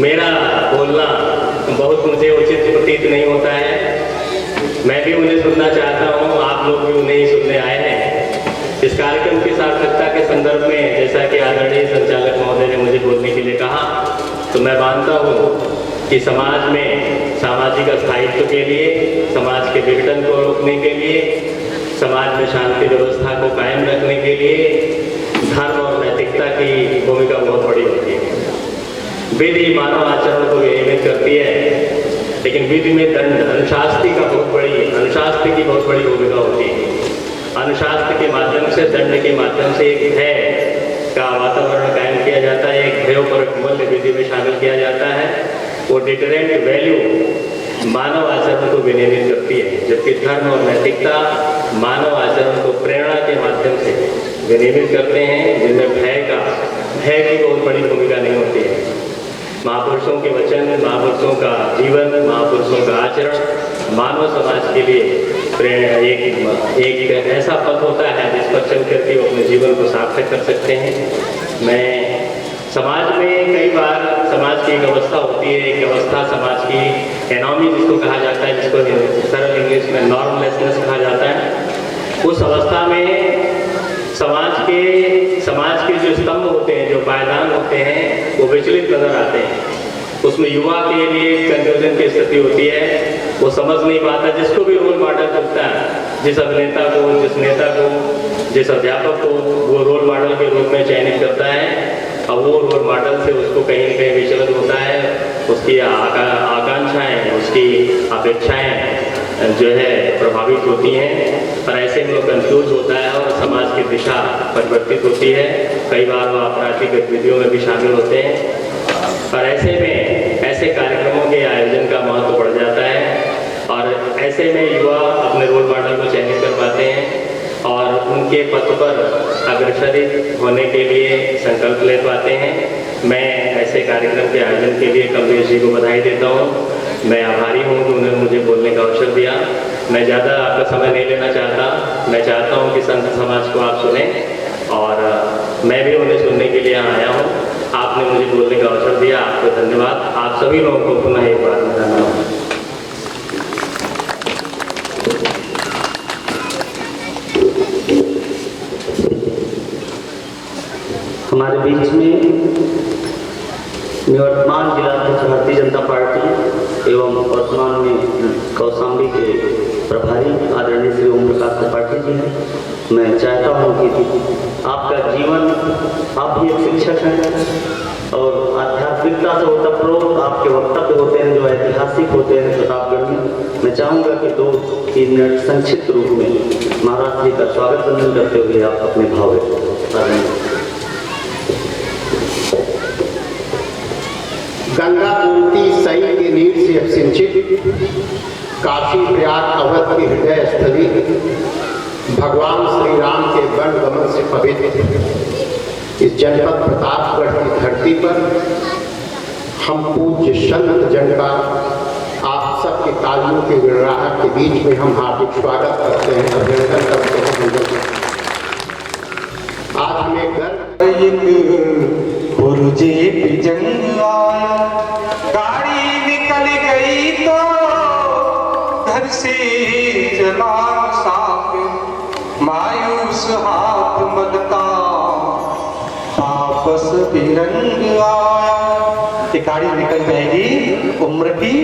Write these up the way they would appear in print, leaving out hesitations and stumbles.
मेरा बोलना बहुत मुझे उचित प्रतीत नहीं होता है। मैं भी उन्हें सुनना चाहता हूँ, आप लोग भी उन्हें ही सुनने आए हैं। इस कार्यक्रम की सार्थकता के संदर्भ में जैसा कि आदरणीय संचालक महोदय ने मुझे बोलने के लिए कहा, तो मैं मानता हूँ कि समाज में सामाजिक स्थायित्व के लिए, समाज के विघटन को रोकने के लिए, समाज में शांति व्यवस्था को कायम रखने के लिए धर्म और नैतिकता की भूमिका बहुत बड़ी होती है। विधि मानव आचरण को विनियमित करती है, लेकिन विधि में दंड अनुशास्ति की बहुत बड़ी भूमिका होती है। अनुशास्त्र के माध्यम से, दंड के माध्यम से एक भय का वातावरण कायम किया जाता है, एक भयोपरक मूल्य विधि में शामिल किया जाता है। वो डिटरेंट वैल्यू मानव आचरण को विनियमित करती है, जबकि धर्म और नैतिकता मानव आचरण को प्रेरणा के माध्यम से विनियमित करते हैं, जिनमें भय की बहुत बड़ी भूमिका नहीं होती है। महापुरुषों के वचन, महापुरुषों का जीवन, महापुरुषों का आचरण मानव समाज के लिए प्रेरणा एक ऐसा पथ होता है जिस पर चल करके वो अपने जीवन को सार्थक कर सकते हैं। मैं समाज में कई बार समाज की एक अवस्था होती है, एक अवस्था समाज की एनॉमी जिसको कहा जाता है, जिसको सरल इंग्लिश में नॉर्मलेसनेस कहा जाता है। उस अवस्था में समाज के जो स्तंभ होते हैं, जो पायदान होते हैं, वो विचलित नजर आते हैं। उसमें युवा के लिए कंफ्यूजन की स्थिति होती है, वो समझ नहीं पाता। जिसको भी रोल मॉडल करता है, जिस अभिनेता को, जिस नेता को, जिस अध्यापक को वो रोल मॉडल के रूप में चयनित करता है, अब वो रोल मॉडल से उसको कहीं न कहीं विचलित होता है। उसकी आकांक्षाएं, उसकी अपेक्षाएं जो है प्रभावित होती हैं, और ऐसे में वो कंफ्यूज होता है और समाज की दिशा परिवर्तित होती है। कई बार वो आपराधिक गतिविधियों में भी शामिल होते हैं, और ऐसे में ऐसे कार्यक्रमों के आयोजन का महत्व बढ़ जाता है, और ऐसे में युवा अपने रोल मॉडल को चयनित कर पाते हैं और उनके पथ पर अग्रसरित होने के लिए संकल्प ले पाते हैं। मैं ऐसे कार्यक्रम के आयोजन के लिए कमलेश जी को बधाई देता हूँ। मैं आभारी हूँ कि उन्होंने मुझे बोलने का अवसर दिया। मैं ज़्यादा आपका समय नहीं लेना चाहता। मैं चाहता हूँ कि संत समाज को आप सुने, और मैं भी उन्हें सुनने के लिए यहाँ आया हूँ। आपने मुझे बोलने का अवसर दिया, आपको धन्यवाद। आप सभी लोगों को पुनः एक बार धन्यवाद। हमारे बीच में निवर्तमान जिलाध्यक्ष भारतीय जनता पार्टी एवं वर्तमान में कौशाम्बी के प्रभारी आदरणीय श्री ओम प्रकाश त्रिपाठी जी हैं। मैं चाहता हूं कि आपका जीवन, आप भी एक शिक्षक हैं और आध्यात्मिकता से ओतप्रोत आपके वक्तव्य होते हैं जो ऐतिहासिक होते हैं प्रतापगढ़ में। मैं चाहूँगा कि 2-3 मिनट संक्षिप्त रूप में महाराज जी का स्वागत वंदन करते हुए आप अपने भाव व्यक्त करें। गंगा गोमती सई के नीर से अभिसिंचित काशी प्रयाग अवध की हृदय स्थली, भगवान श्री राम के वन गमन से पवित्र इस जनपद प्रतापगढ़ की धरती पर हम पूज्य संत जन का आप सबके तालियों के विड़राहट के बीच में हम हार्दिक स्वागत करते हैं, अभिनंदन करते हैं। आज हमें गर्व गुरुजी की जंग आया, गाड़ी निकल गई तो घर से चला साफ, मायूस हाथ मलता वापस भी रंग आया। ये गाड़ी निकल जाएगी उम्र की,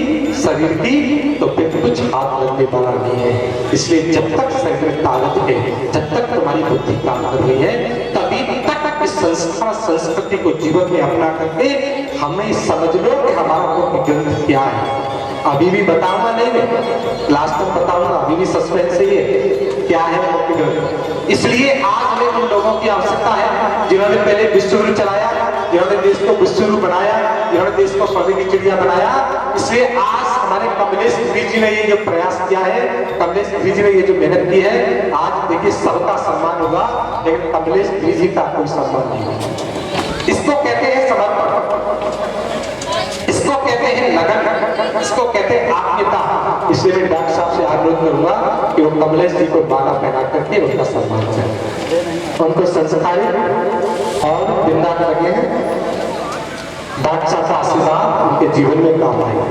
शरीर की, तो फिर कुछ हाथ लगने वाला नहीं है। इसलिए जब तक शरीर में ताकत है, जब तक तुम्हारी बुद्धि काम कर रही है, तभी तक इस संस्कार संस्कृति को जीवन में अपना करके हमें समझ लो कि हमारा मुख्य ग्रंथ क्या है। अभी भी बताऊंगा नहीं, मैं लास्ट में बताऊंगा, अभी भी सस्पेंस है क्या है मुख्य ग्रंथ। इसलिए आज हमें उन लोगों की आवश्यकता है जिन्होंने पहले विश्वगुरु चलाया, जिन्होंने देश को विश्वगुरु बनाया, जिन्होंने देश को सोने की चिड़िया बनाया। इसलिए आज हमारे कमलेश गिरी जी ने ये जो प्रयास किया है, कमलेश गिरी जी ने ये जो मेहनत की है, आज देखिए सबका सम्मान होगा, लेकिन कमलेश गिरी जी का कोई सम्मान नहीं होगा। इसको कहते हैं समर्पण, इसको कहते हैं लगन, इसको कहते हैं आत्मीयता। इसलिए मैं डॉक्टर साहब से अनुरोध करूंगा कि वो कमलेश जी को माला पहना करके उनका सम्मान करें, उनको संस्कारी और वृंदा रखें। बादशाह का आशीर्वाद उनके जीवन में काम आएगा।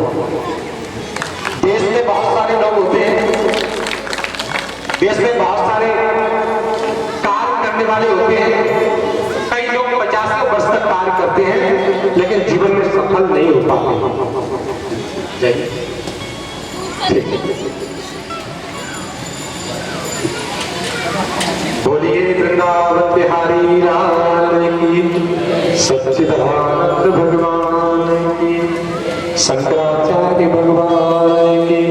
देश में बहुत सारे लोग होते हैं, देश में बहुत सारे कार्य करने वाले होते हैं। कई लोग 50 वर्ष तक कार्य करते हैं लेकिन जीवन में सफल नहीं हो पाते। बोलिए वृंदावन बिहारी लाल की, सच्चिदानंद भगवान की, शंकराचार्य भगवान की,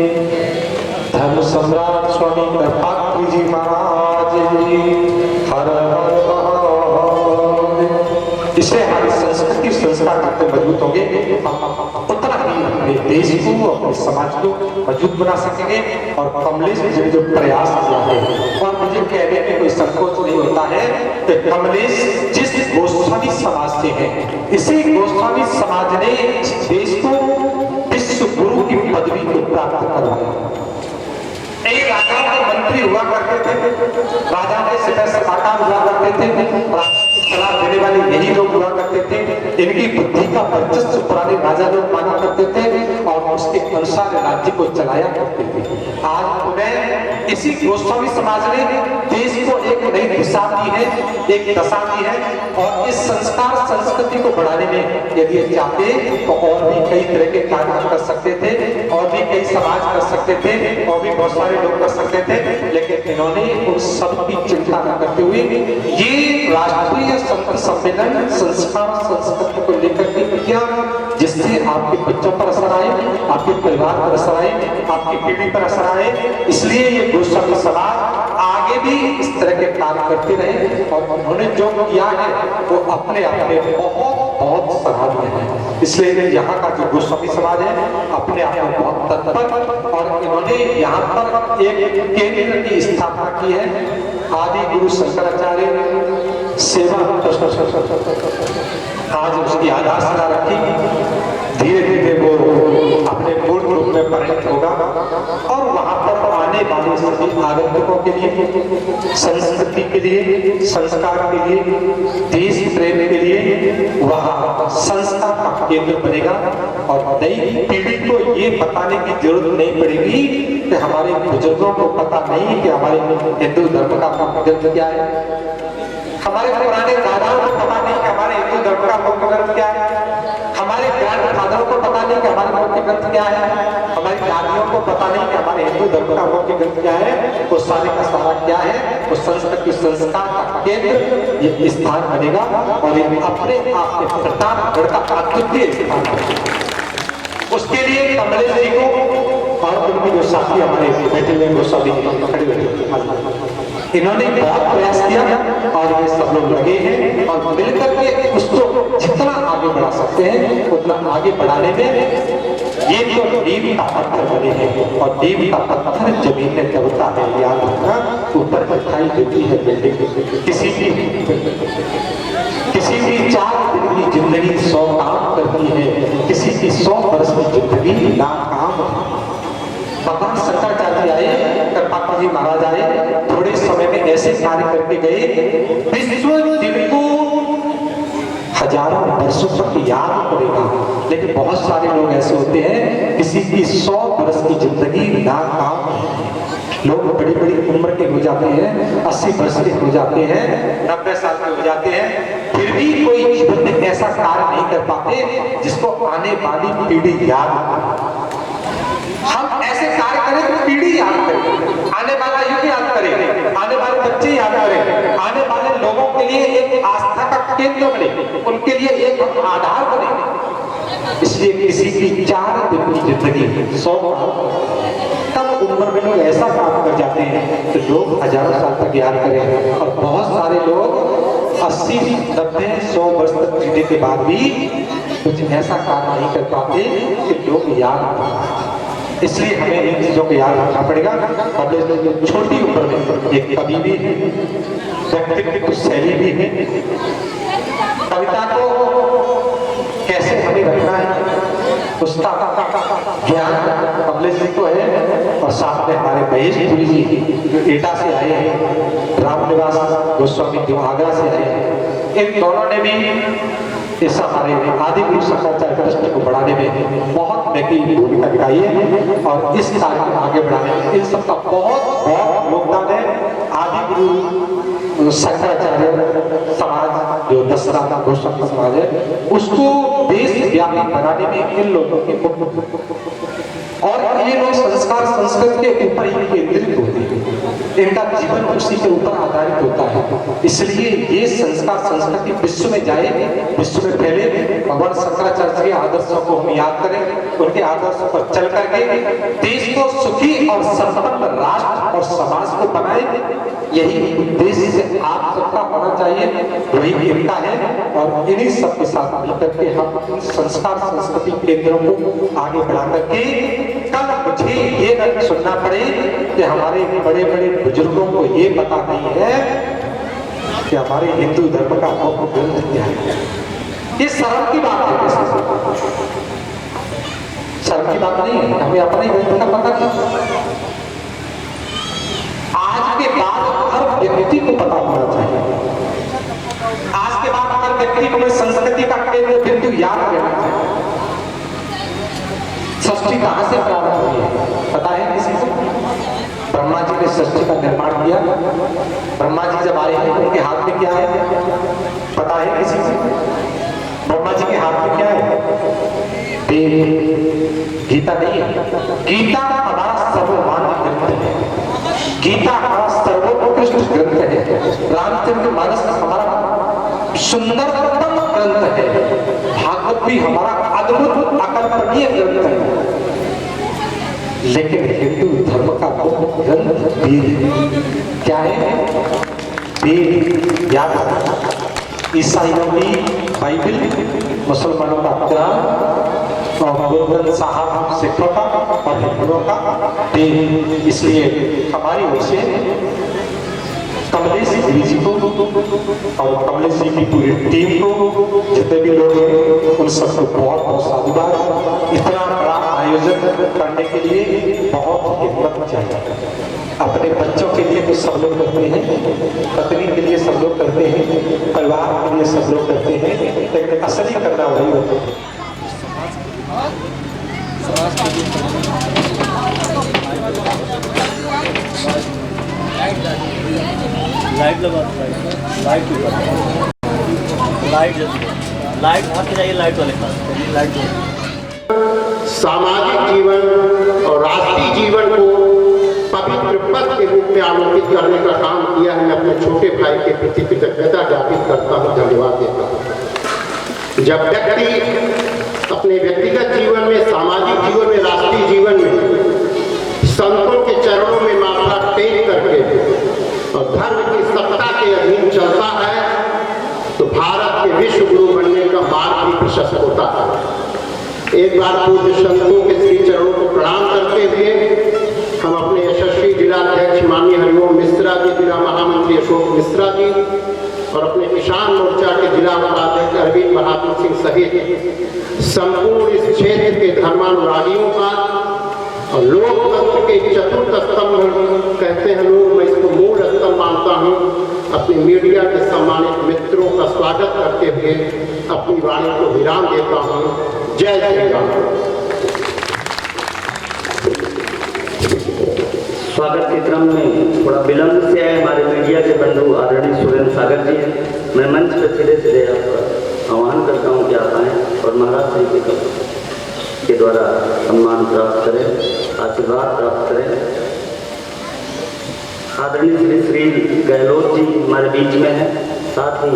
धर्म सम्राट स्वामी कृपात्री जी महाराज जी, हर हर महादेव। इससे हमारी संस्कृति संस्कार जितने मजबूत होंगे उतना ही अपने देश को अपने समाज को मजबूत बना सकेंगे। और कमलेश जी जो प्रयास किया है, और मुझे कहने में कोई संकोच नहीं होता है कि कमलेश जिस गोस्वामी समाज से है, इसी गोस्वामी समाज ने देश को विश्व गुरु की पदवी को प्राप्त करवाया। एक राजा के मंत्री हुआ करते थे, राजा के सिपह सलाहकार हुआ करते थे, सलाह देने वाले यही लोग हुआ करते थे। इनकी बुद्धि का वर्चस्व पुराने राजा लोग माना करते थे और उसके अनुसार राज्य को चलाया करते थे। आज पुनः इसी गोस्वामी समाज ने देश को एक नई दिशा दी है, एक दशा दी है। और इस संस्कार संस्कृति को बढ़ाने में यदि ये चाहते तो और भी कई तरह के कार्य कर सकते थे, और भी कई समाज कर सकते थे, और भी बहुत सारे लोग कर सकते थे। लेकिन इन्होंने उन सब की चिंता न करते हुए ये राष्ट्रीय संत सम्मेलन संस्कार संस्कृति को लेकर के किया, जिससे आपके बच्चों पर असर आए, आपके परिवार पर असर आए, आपकी पीढ़ी पर असर आए। इसलिए ये गोस्वामी समाज आगे भी इस तरह के कार्य करते रहे, और उन्होंने जो किया है वो अपने आप में बहुत बहुत सराहनीय है। इसलिए यहाँ का जो गोस्वामी समाज है अपने आप में बहुत तत्पर, और इन्होंने यहाँ पर एक केंद्र की स्थापना की है। आदि गुरु शंकराचार्य सेवा आज उसकी आधारशिला रखी। धीरे धीरे वो अपने पूर्ण रूप में परिणत होगा, और वहां पर आने वाले सभी आगंतुकों के लिए, संस्कृति के लिए, संस्कार के लिए, देश प्रेम के लिए वहां संस्कार का केंद्र बनेगा। और नई पीढ़ी को ये बताने की जरूरत नहीं पड़ेगी कि हमारे बुजुर्गों को पता नहीं कि हमारे हिंदू धर्म का ग्रंथ क्या है, हमारे पुराने दादाओं को पता नहीं कि हमारे हिंदू धर्म का मुख्य ग्रंथ क्या है, हमारे ग्रैंड फादरों को पता नहीं कि हमारे मुख्य ग्रंथ क्या है, हमारी दादियों को पता नहीं कि हमारे हिंदू धर्म का मुख्य ग्रंथ क्या है। वो सारे का सारा क्या है, वो संस्कृति संस्कार का केंद्र ये स्थान बनेगा, और ये अपने आप में प्रतापगढ़ का अद्वितीय स्थान बनेगा। उसके लिए कमलेश जी को और उनके जो साथी हमारे बैठे हुए गोस्वामी खड़े बैठे, इन्होंने बहुत प्रयास किया, और ये सब लोग लगे हैं, और मिलकर के उसको जितना आगे बढ़ा सकते हैं उतना आगे बढ़ाने में ये तो नींव का पत्थर बने हैं। और नींव का पत्थर जमीन में दबता है, याद रखना, ऊपर दिखाई देती है बिल्डिंग। किसी की 4 दिन की जिंदगी 100 काम करती है, किसी की 100 वर्ष की जिंदगी नाकाम। भगवान शंकराचार्य आए, कृपात्री जी महाराज आए, थोड़े समय में ऐसे कार्य करके गए, विश्व जिनको हजारों वर्षों तक याद पड़ेगा। लेकिन बहुत सारे लोग ऐसे होते हैं, किसी की 100 वर्ष की जिंदगी नाकाम। लोग बड़ी बड़ी उम्र के हो जाते हैं, 80 वर्ष के हो जाते हैं, 90 साल के हो जाते हैं, फिर भी कोई जीवन में ऐसा कार्य नहीं कर पाते जिसको आने वाली पीढ़ी याद। हम ऐसे कार्य करें तो पीढ़ी याद करे, आने वाला युग याद करे, आने वाले बच्चे याद करें, आने वाले लोगों के लिए एक आस्था का केंद्र बने, उनके लिए एक आधार बने। इसलिए किसी की 4 दिन की जिंदगी 100 तब उम्र में लोग ऐसा काम कर जाते हैं तो लोग हजारों साल तक याद करें। और बहुत सारे लोग 80, 90, 100 वर्ष तक जीने के बाद भी कुछ ऐसा कार्य नहीं कर पाते कि लोग याद। इसलिए हमें इन चीजों को याद रखना पड़ेगा। और छोटी उम्र में एक कवि भी है, व्यक्तित्व शैली भी है, कविता को कैसे हमें रखना है उसका ज्ञान कमलेश जी को है। और साथ में हमारे महेश पुरी जी जो एटा से आए हैं, रामनिवास गोस्वामी जो आगरा से आए हैं, इन दोनों ने भी इस हमारे आदि गुरु शंकराचार्य ट्रस्ट को बढ़ाने में बहुत महंगी भूमिका निभाई है और इस कार्य को आगे बढ़ाने में इन सबका बहुत बहुत योगदान है। आदि गुरु शंकराचार्य समाज जो दशरथ गोस्वामी समाज है उसको देशव्यापी बनाने में इन लोगों की और ये लोग संस्कार संस्कृति के ऊपर ही केंद्रित होते हैं, इनका जीवन उसी के ऊपर आधारित होता है। इसलिए ये संस्कार संस्कृति विश्व में जाए, विश्व में फैले। भगवान शंकराचार्य के आदर्शों को हम याद करें, उनके आदर्शों पर चल करके देश को सुखी और संपन्न राष्ट्र और समाज को बनाए। यही उद्देश्य से आप सबका होना चाहिए, वही इनका है। और इन्हीं सबके साथ मिलकर के हम संस्कार संस्कृति केंद्रों को आगे बढ़ा करके कल मुझे ये न सुनना पड़े कि हमारे बड़े बड़े बुजुर्गों को ये पता नहीं है कि हमारे हिंदू धर्म का मुख्य ग्रंथ क्या है। ये शर्म की बात है, शर्म की बात नहीं है, हमें अपने ग्रंथ का पता नहीं। आज के बाद हर व्यक्ति को पता होना चाहिए। आज के बाद हर व्यक्ति को संस्कृति का केंद्र बिंदु याद रहना चाहिए। सृष्टि कहां से प्रारंभ हुई है पता है किसी को? ब्रह्मा जी ने सृष्टि का निर्माण किया। ब्रह्मा जी जब आए हैं उनके हाथ में क्या है पता है किसी को? ब्रह्मा जी के हाथ में क्या है? गीता नहीं है। गीता हमारा सर्वमान्य ग्रंथ है, गीता हमारा सर्वोत्कृष्ट ग्रंथ है। रामचंद्र मानस हमारा सुंदरतम ग्रंथ है। भागवत भी हमारा अद्भुत अकल्पनीय ग्रंथ है। लेकिन हिंदू धर्म का ग्रंथ वेद क्या है? वेद याद रखना। ईसाइयों की बाइबल, मुसलमानों का कुरान और गुरु ग्रंथ साहब सिखों का और हिंदुओं का वेद। इसलिए हमारी ओर से कमलेश जी को और कमलेश जी की पूरी टीम को, जितने भी लोग हैं उन सबको बहुत बहुत साधुवाद। इतना बड़ा आयोजन करने के लिए बहुत हिम्मत चाहिए। अपने बच्चों के लिए तो सब लोग करते हैं, पत्नी के लिए सब लोग करते हैं, परिवार के लिए सब लोग करते हैं, लेकिन असली करना वही होता है। लाइट लगा, लाइट लाइट लाइट भाग के जाइए, लाइट वाले पास लाइट। सामाजिक जीवन और राष्ट्रीय जीवन को पवित्र पद के रूप में आलोकित करने का काम किया है। मैं अपने छोटे भाई के प्रति कृतज्ञता ज्ञापित करता हूँ, धन्यवाद देता हूँ। जब व्यक्ति अपने व्यक्तिगत जीवन में, सामाजिक जीवन में, राष्ट्रीय जीवन में संतों के चरणों में माथा टेक करके और धर्म की सत्ता के अधीन चलता है तो भारत के विश्व गुरु बनने का मार्ग भी प्रशस्त होता है। एक बार पूज्य संतों के श्री चरणों को प्रणाम करते हुए हम अपने यशस्वी जिलाध्यक्ष माननीय हरिओम मिश्रा जी, जिला महामंत्री अशोक मिश्रा जी और अपने किसान मोर्चा के जिला उपाध्यक्ष अरविंद बहादुर सिंह सहित संपूर्ण इस क्षेत्र के धर्मानुरागियों का और लोकतंत्र के चतुर्थ स्तंभ कहते हैं लोग, मैं इसको मूल स्तंभ मानता हूँ, अपने मीडिया के सम्मानित मित्रों का स्वागत करते हुए अपनी वाणी को विराम देता हूँ। जय श्री राम। स्वागत के क्रम में थोड़ा विलंब से आए हमारे मीडिया के बंधु आदरणीय सुरेंद्र सागर जी हैं। मैं मंच पर सीधे सीधे आपका आह्वान करता हूँ कि आप आएँ और महाराज श्री के द्वारा सम्मान प्राप्त करें, आशीर्वाद प्राप्त करें। आदरणीय श्री गहलोत जी हमारे बीच में हैं, साथ ही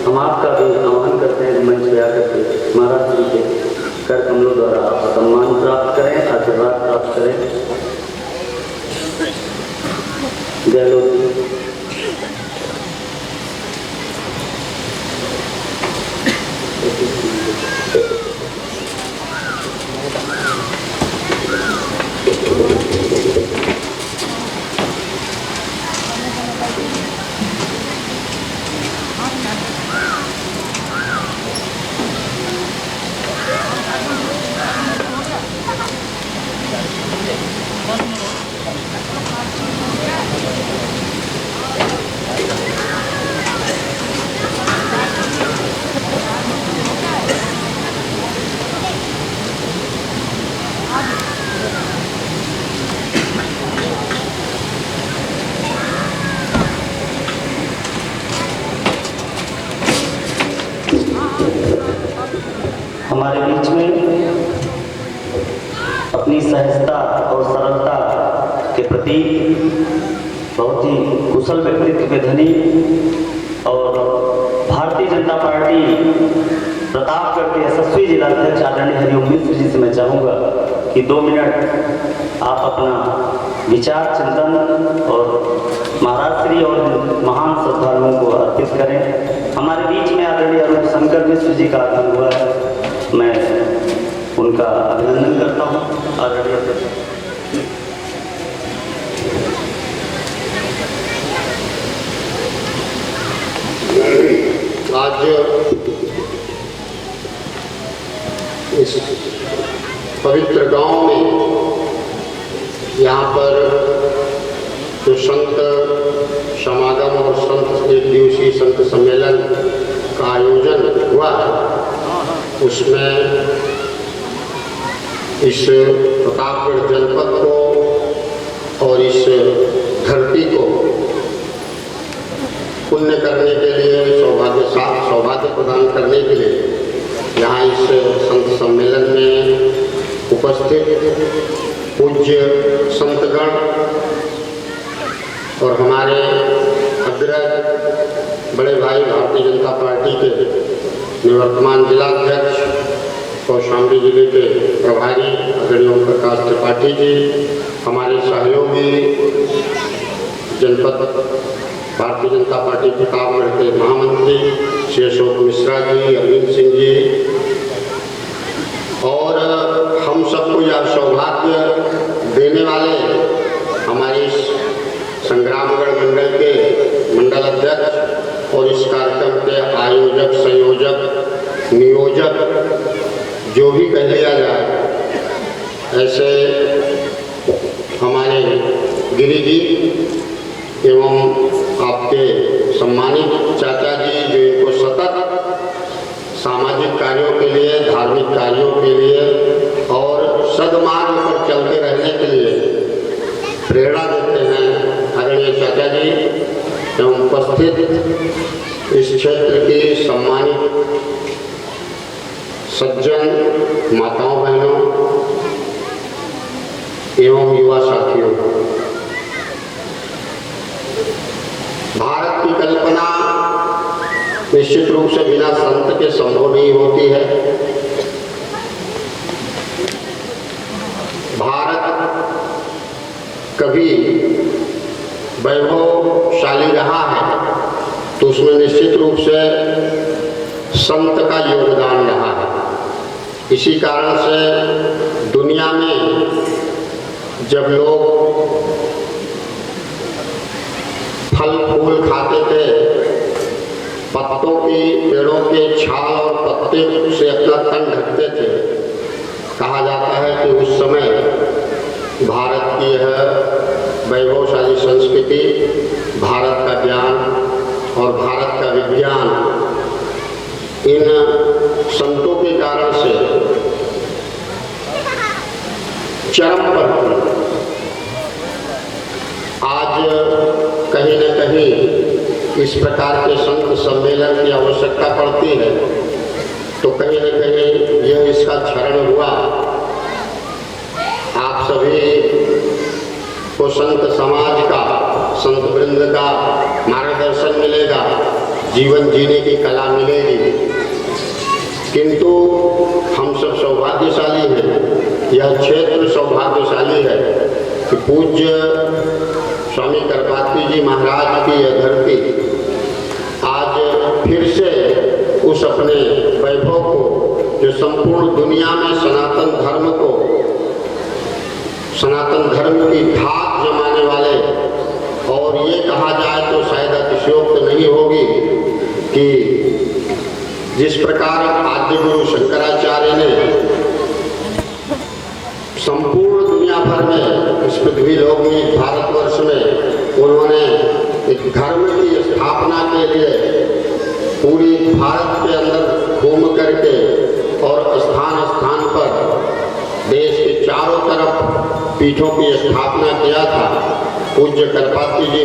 हम आपका भी आह्वान करते हैं मंच पर आकर के महाराज जी के कर कमलों द्वारा आप सम्मान प्राप्त करें, आशीर्वाद प्राप्त करें। गहलोत जी सहजता और सरलता के प्रति बहुत ही कुशल व्यक्तित्व के धनी और भारतीय जनता पार्टी प्रतापगढ़ के यशस्वी जिलाध्यक्ष आदरणीय हरिओम मिश्र जी से मैं चाहूँगा कि 2 मिनट आप अपना विचार चिंतन और महाराज श्री और महान श्रद्धालुओं को अर्पित करें। हमारे बीच में आदरणीय अरूप शंकर मिश्र जी का आगमन हुआ है, मैं उनका अभिनंदन करता हूँ। आदरणीय आज इस पवित्र गांव में यहाँ पर जो संत समागम और संत एक दिवसीय संत सम्मेलन का आयोजन हुआ है, उसमें इस प्रतापगढ़ जनपद को और इस धरती को पुण्य करने के लिए, सौभाग्य प्रदान करने के लिए यहाँ इस संत सम्मेलन में उपस्थित पूज्य संतगण और हमारे अग्रज बड़े भाई भारतीय जनता पार्टी के निवर्तमान जिलाध्यक्ष कौशाम्बी जिले के प्रभारी आदरणीय ओम प्रकाश त्रिपाठी जी, हमारे सहयोगी जनपद भारतीय जनता पार्टी प्रतापगढ़ के महामंत्री श्री अशोक मिश्रा जी, अरविंद सिंह जी, और हम सबको यह सौभाग्य देने वाले हमारे इस संग्रामगढ़ मंडल के मंडल अध्यक्ष और इस कार्यक्रम के आयोजक, संयोजक, नियोजक जो भी कह लिया जाए, ऐसे हमारे गिरी जी एवं आपके सम्मानित चाचा जी जो इनको सतत सामाजिक कार्यों के लिए, धार्मिक कार्यों के लिए और सद्मार्ग पर चलते रहने के लिए प्रेरणा देते हैं, आदरणीय चाचा जी एवं उपस्थित इस क्षेत्र की सम्मानित सज्जन माताओं बहनों एवं युवा साथियों, भारत की कल्पना निश्चित रूप से बिना संत के संभव नहीं होती है। भारत कभी वैभवशाली रहा है तो उसमें निश्चित रूप से संत का योगदान रहा है। इसी कारण से दुनिया में जब लोग फल फूल खाते थे, पत्तों की, पेड़ों के छाल और पत्ते से अपना तन ढकते थे, कहा जाता है कि उस समय भारत की यह वैभवशाली संस्कृति, भारत का ज्ञान और भारत का विज्ञान इन संतों के कारण से चरम पर थी। आज कहीं न कहीं इस प्रकार के संत सम्मेलन की आवश्यकता पड़ती है, तो कहीं न कहीं यह इसका क्षरण हुआ। आप सभी को संत समाज का, संत वृंद का मार्गदर्शन मिलेगा, जीवन जीने की कला मिलेगी। किंतु हम सब सौभाग्यशाली हैं, यह क्षेत्र सौभाग्यशाली है कि पूज्य स्वामी करपात्री जी महाराज की यह धरती आज फिर से उस अपने वैभव को, जो संपूर्ण दुनिया में सनातन धर्म को, सनातन धर्म की धाक जमाने वाले, और ये कहा जाए तो शायद अतिशयोक्त नहीं होगी कि जिस प्रकार आद्य गुरु शंकराचार्य ने संपूर्ण दुनिया भर में, इस पृथ्वी लोक में, भारतवर्ष में उन्होंने एक धर्म की स्थापना के लिए पूरी भारत के अंदर घूम करके और स्थान स्थान पर देश के चारों तरफ पीठों की स्थापना किया था। पूज्य करपात्री जी